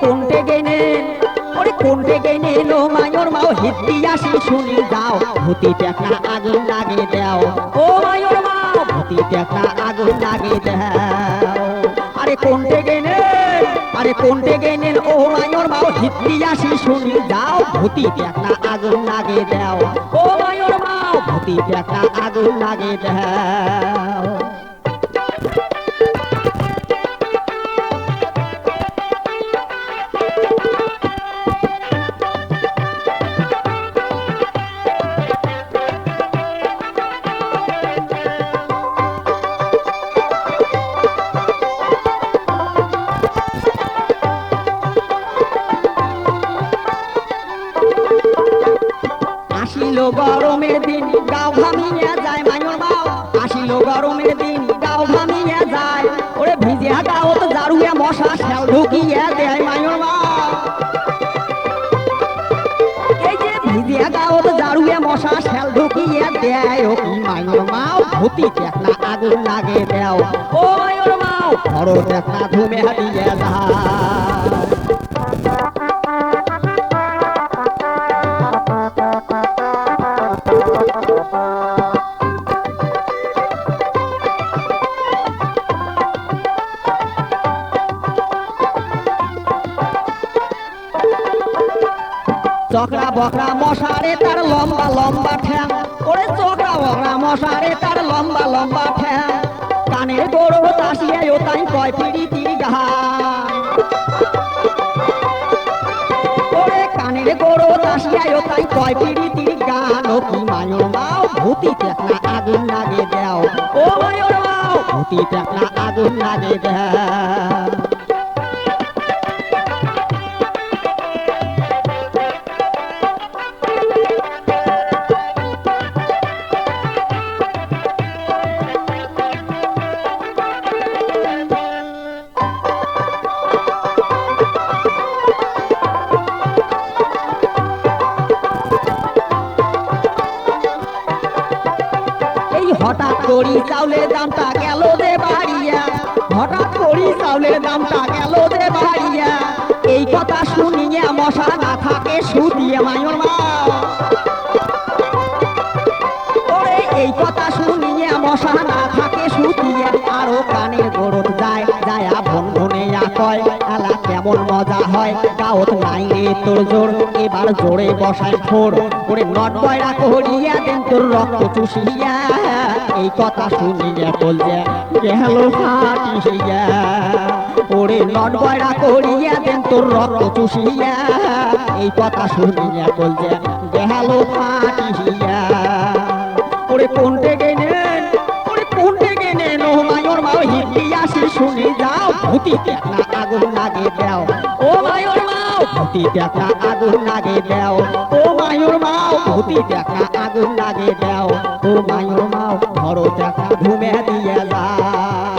কোনটে গেনে ওরে কোনটে গেনে নো মায়র মাও হিতি আসি শুনি যাও ভূতি টেকনা আগুন লাগে দাও ও মায়র মাও ভূতি টেকনা আগুন লাগে দাও আরে কোনটে গেনে আরে কোনটে গেনে ও মায়র মাও হিতি আসি শুনি যাও ভূতি টেকনা আগুন লাগে দাও ও মায়র মাও ভূতি টেকনা আগুন লাগে দাও আসিল গরমের দিন গাও ঘামিয়ে যায় মায়র মাও আসিল গরমের দিন গাও ঘামিয়ে যায় ওরে ভিজে গাও তো জারুয়ে মশা শেল ঢুকিয়ে দেয় মায়র মাও এই যে ভিজে গাও তো জারুয়ে মশা শেল ঢুকিয়ে দেয় ও কি মায়র মাও ভূতি টেকনা আগুন লাগে দাও ও মায়র মাও বড় টেকনা ঘুমে হারিয়ে যায় চকরা বকরা মশারে তার লম্বা লম্বা ঠ্যাং ওরে চকরা বকরা মশারে তার লম্বা লম্বা ঠ্যাং কানের গোড়ো তাসিয়ে ও তাই কয় পিড়িতি গান ওরে কানের গোড়ো তাসিয়ে ও তাই কয় পিড়িতি গান ও কি মায়র মাও ভূতি টেকনা আগুন লাগে দাও ও মায়র মাও ভূতি টেকনা আগুন লাগে দাও হঠাৎ করি চাউলের দামটা গেল যে বাড়িয়া হঠাৎ করি চাউলের দামটা গেল যে বাড়িয়া এই কথা শুনিয়ে মশা না থাকে শুধিয়ে মায়র মাও ওরে এই কথা শুনিয়ে মশা না থাকে শুধিয়ে আরো কানের গরম যায় যায়া ভন ভনিয়া কয় আলা কেমন মজা হয় গাওত নাই রে তোর জোর এবার জোরে বসায় ফোর ওরে নট বয়রা করিয়া দেন তোর রক্ত চুষিয়া এই কথা শুনিয়া বলছে গেল ফাটিয়া ওরে নট বয়রা করিয়া দেন তোর রক্ত চুষিয়া এই কথা শুনিয়া বলছে গেল ফাটিয়া ওরে কোনটে গেনে ওরে কোনটে গেনে নো মায়র মাও হিতি আসি শুনি যাও ভূতি টেকনা আগুন লাগে দাও ও মায়র মাও ভূতি টেকনা আগুন লাগে দাও ও মায়র মাও ভূতি টেকনা আগুন লাগে দাও ও মায়র মাও বড় টেকনা ঘুমে দিয়ে যায়